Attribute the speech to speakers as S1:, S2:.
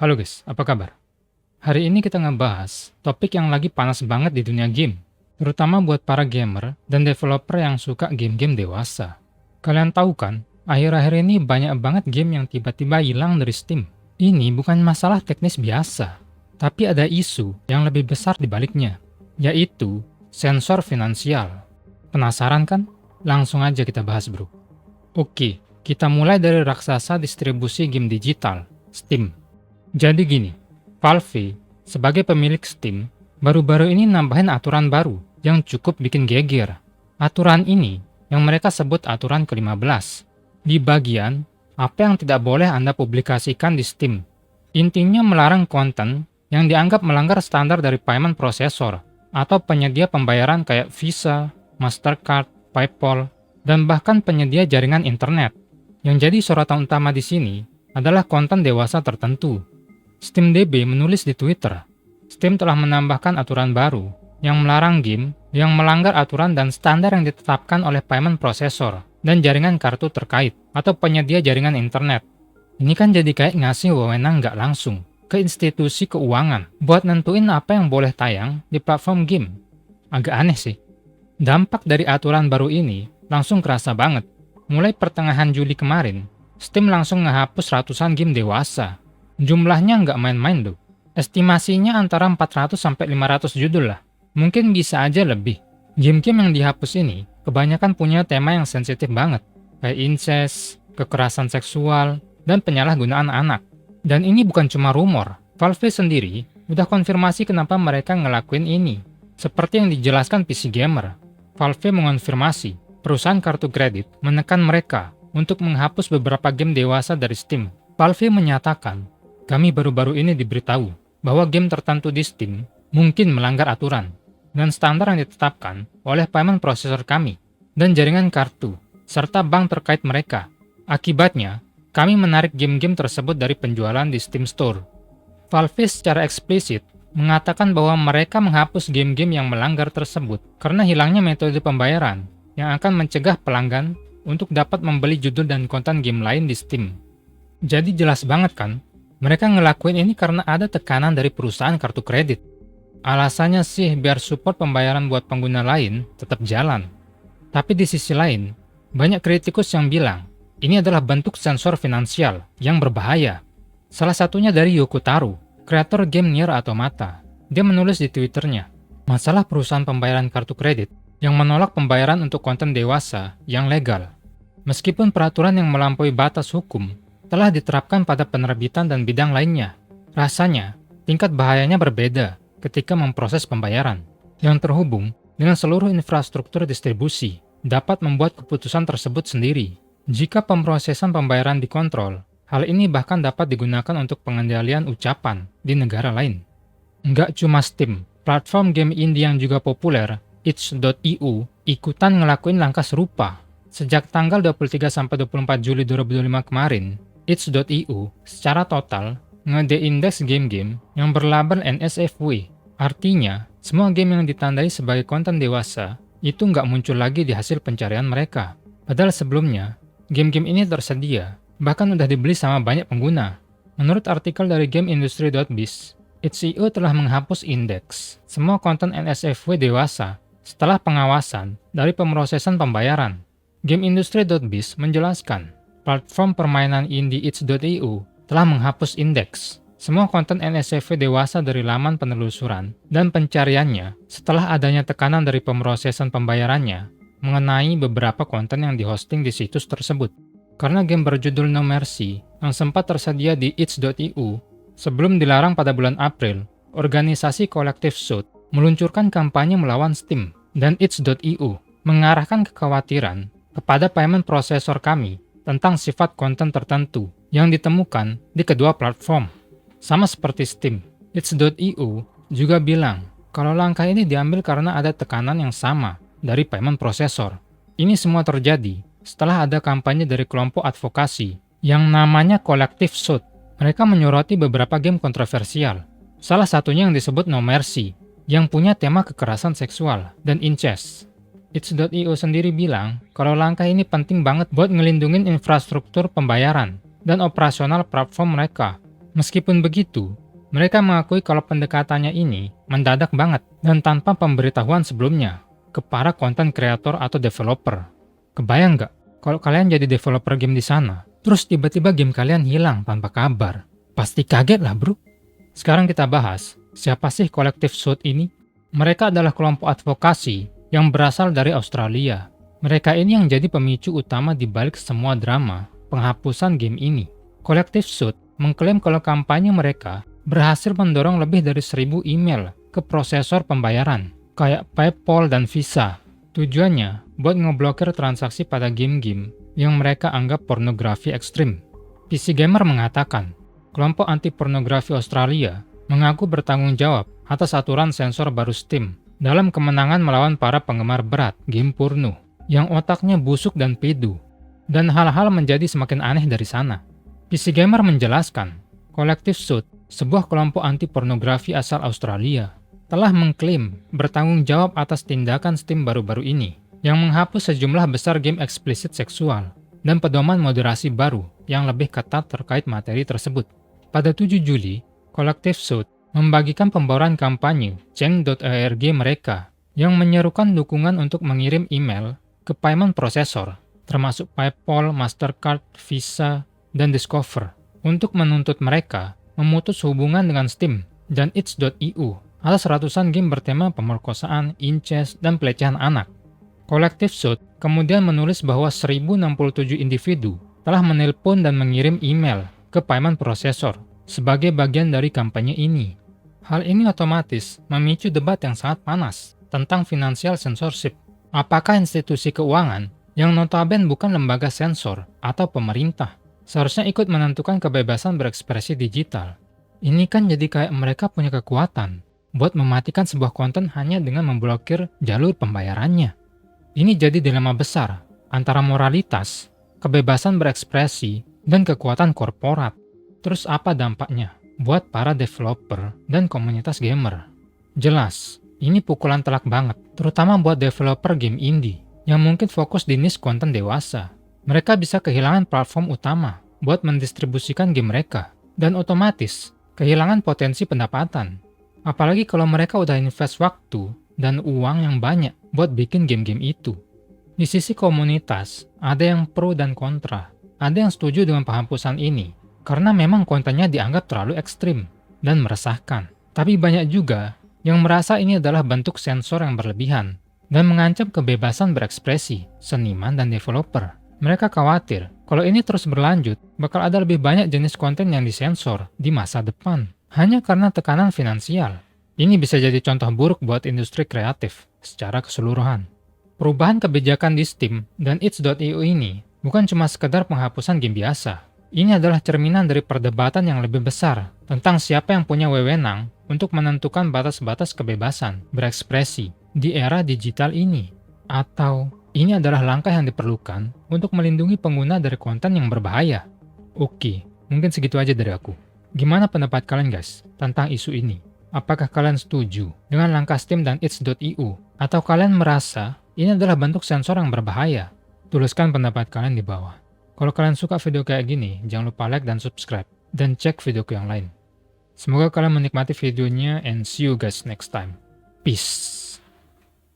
S1: Halo guys, apa kabar? Hari ini kita ngebahas topik yang lagi panas banget di dunia game, terutama buat para gamer dan developer yang suka game-game dewasa. Kalian tahu kan, akhir-akhir ini banyak banget game yang tiba-tiba hilang dari Steam. Ini bukan masalah teknis biasa, tapi ada isu yang lebih besar di baliknya, yaitu sensor finansial. Penasaran kan? Langsung aja kita bahas bro. Oke, kita mulai dari raksasa distribusi game digital, Steam. Jadi gini, Valve sebagai pemilik Steam baru-baru ini nambahin aturan baru yang cukup bikin geger. Aturan ini yang mereka sebut aturan ke-15. Di bagian apa yang tidak boleh Anda publikasikan di Steam. Intinya melarang konten yang dianggap melanggar standar dari payment processor atau penyedia pembayaran kayak Visa, Mastercard, PayPal, dan bahkan penyedia jaringan internet. Yang jadi sorotan utama di sini adalah konten dewasa tertentu. SteamDB menulis di Twitter, Steam telah menambahkan aturan baru yang melarang game yang melanggar aturan dan standar yang ditetapkan oleh payment processor dan jaringan kartu terkait atau penyedia jaringan internet. Ini kan jadi kayak ngasih wewenang nggak langsung ke institusi keuangan buat nentuin apa yang boleh tayang di platform game. Agak aneh sih. Dampak dari aturan baru ini langsung kerasa banget. Mulai pertengahan Juli kemarin, Steam langsung ngehapus ratusan game dewasa. Jumlahnya nggak main-main loh. Estimasinya antara 400-500 judul lah. Mungkin bisa aja lebih. Game-game yang dihapus ini kebanyakan punya tema yang sensitif banget. Kayak incest, kekerasan seksual, dan penyalahgunaan anak. Dan ini bukan cuma rumor. Valve sendiri udah konfirmasi kenapa mereka ngelakuin ini. Seperti yang dijelaskan PC Gamer. Valve mengonfirmasi perusahaan kartu kredit menekan mereka untuk menghapus beberapa game dewasa dari Steam. Valve menyatakan, kami baru-baru ini diberitahu bahwa game tertentu di Steam mungkin melanggar aturan dan standar yang ditetapkan oleh payment processor kami dan jaringan kartu, serta bank terkait mereka. Akibatnya, kami menarik game-game tersebut dari penjualan di Steam Store. Valve secara eksplisit mengatakan bahwa mereka menghapus game-game yang melanggar tersebut karena hilangnya metode pembayaran yang akan mencegah pelanggan untuk dapat membeli judul dan konten game lain di Steam. Jadi jelas banget kan? Mereka ngelakuin ini karena ada tekanan dari perusahaan kartu kredit. Alasannya sih biar support pembayaran buat pengguna lain tetap jalan. Tapi di sisi lain, banyak kritikus yang bilang, ini adalah bentuk sensor finansial yang berbahaya. Salah satunya dari Yoko Taro, kreator game Nier Automata. Dia menulis di Twitternya, masalah perusahaan pembayaran kartu kredit yang menolak pembayaran untuk konten dewasa yang legal. Meskipun peraturan yang melampaui batas hukum telah diterapkan pada penerbitan dan bidang lainnya. Rasanya, tingkat bahayanya berbeda ketika memproses pembayaran. Yang terhubung dengan seluruh infrastruktur distribusi dapat membuat keputusan tersebut sendiri. Jika pemrosesan pembayaran dikontrol, hal ini bahkan dapat digunakan untuk pengendalian ucapan di negara lain. Nggak cuma Steam, platform game indie yang juga populer, itch.io, ikutan ngelakuin langkah serupa. Sejak tanggal 23-24 Juli 2025 kemarin, itch.io secara total nge-deindeks game-game yang berlabel NSFW. Artinya, semua game yang ditandai sebagai konten dewasa itu nggak muncul lagi di hasil pencarian mereka. Padahal sebelumnya, game-game ini tersedia, bahkan udah dibeli sama banyak pengguna. Menurut artikel dari GameIndustry.biz, itch.io telah menghapus indeks semua konten NSFW dewasa setelah pengawasan dari pemrosesan pembayaran. GameIndustry.biz menjelaskan, platform permainan indie itch.io telah menghapus indeks semua konten NSFW dewasa dari laman penelusuran dan pencariannya setelah adanya tekanan dari pemrosesan pembayarannya mengenai beberapa konten yang dihosting di situs tersebut. Karena game berjudul No Mercy yang sempat tersedia di itch.io sebelum dilarang pada bulan April, organisasi Collective Suit meluncurkan kampanye melawan Steam dan itch.io mengarahkan kekhawatiran kepada payment processor kami tentang sifat konten tertentu yang ditemukan di kedua platform. Sama seperti Steam, itch.io juga bilang kalau langkah ini diambil karena ada tekanan yang sama dari payment processor. Ini semua terjadi setelah ada kampanye dari kelompok advokasi yang namanya Collective Suit. Mereka menyoroti beberapa game kontroversial. Salah satunya yang disebut No Mercy, yang punya tema kekerasan seksual dan incest. itch.io sendiri bilang kalau langkah ini penting banget buat ngelindungin infrastruktur pembayaran dan operasional platform mereka. Meskipun begitu, mereka mengakui kalau pendekatannya ini mendadak banget dan tanpa pemberitahuan sebelumnya ke para konten kreator atau developer. Kebayang nggak kalau kalian jadi developer game di sana, terus tiba-tiba game kalian hilang tanpa kabar? Pasti kaget lah bro. Sekarang kita bahas, siapa sih Collective Soot ini? Mereka adalah kelompok advokasi yang berasal dari Australia. Mereka ini yang jadi pemicu utama di balik semua drama penghapusan game ini. Collective Soot mengklaim kalau kampanye mereka berhasil mendorong lebih dari 1.000 email ke prosesor pembayaran, kayak PayPal dan Visa. Tujuannya buat ngeblokir transaksi pada game-game yang mereka anggap pornografi ekstrim. PC Gamer mengatakan, kelompok anti-pornografi Australia mengaku bertanggung jawab atas aturan sensor baru Steam dalam kemenangan melawan para penggemar berat game porno yang otaknya busuk dan pedu. Dan hal-hal menjadi semakin aneh dari sana. PC Gamer menjelaskan, Collective Soot, sebuah kelompok anti-pornografi asal Australia, telah mengklaim bertanggung jawab atas tindakan Steam baru-baru ini yang menghapus sejumlah besar game eksplisit seksual dan pedoman moderasi baru yang lebih ketat terkait materi tersebut. Pada 7 Juli, Collective Soot membagikan pembawaan kampanye Cheng.org mereka yang menyerukan dukungan untuk mengirim email ke payment processor, termasuk PayPal, Mastercard, Visa, dan Discover, untuk menuntut mereka memutus hubungan dengan Steam dan itch.io atas ratusan game bertema pemerkosaan, incest, dan pelecehan anak. Collective Soot kemudian menulis bahwa 1.067 individu telah menelpon dan mengirim email ke payment processor sebagai bagian dari kampanye ini. Hal ini otomatis memicu debat yang sangat panas tentang financial censorship. Apakah institusi keuangan yang notabene bukan lembaga sensor atau pemerintah seharusnya ikut menentukan kebebasan berekspresi digital? Ini kan jadi kayak mereka punya kekuatan buat mematikan sebuah konten hanya dengan memblokir jalur pembayarannya. Ini jadi dilema besar antara moralitas, kebebasan berekspresi, dan kekuatan korporat. Terus apa dampaknya buat para developer dan komunitas gamer? Jelas, ini pukulan telak banget, terutama buat developer game indie yang mungkin fokus di niche konten dewasa. Mereka bisa kehilangan platform utama buat mendistribusikan game mereka, dan otomatis kehilangan potensi pendapatan. Apalagi kalau mereka udah invest waktu dan uang yang banyak buat bikin game-game itu. Di sisi komunitas, ada yang pro dan kontra. Ada yang setuju dengan penghapusan ini, karena memang kontennya dianggap terlalu ekstrim dan meresahkan. Tapi banyak juga yang merasa ini adalah bentuk sensor yang berlebihan dan mengancam kebebasan berekspresi seniman dan developer. Mereka khawatir kalau ini terus berlanjut, bakal ada lebih banyak jenis konten yang disensor di masa depan, hanya karena tekanan finansial. Ini bisa jadi contoh buruk buat industri kreatif secara keseluruhan. Perubahan kebijakan di Steam dan itch.io ini bukan cuma sekedar penghapusan game biasa. Ini adalah cerminan dari perdebatan yang lebih besar tentang siapa yang punya wewenang untuk menentukan batas-batas kebebasan berekspresi di era digital ini. Atau ini adalah langkah yang diperlukan untuk melindungi pengguna dari konten yang berbahaya. Oke, mungkin segitu aja dari aku. Gimana pendapat kalian guys tentang isu ini? Apakah kalian setuju dengan langkah Steam dan itch.io? Atau kalian merasa ini adalah bentuk sensor yang berbahaya? Tuliskan pendapat kalian di bawah. Kalau kalian suka video kayak gini, jangan lupa like dan subscribe. Dan cek videoku yang lain. Semoga kalian menikmati videonya and see you guys next time. Peace.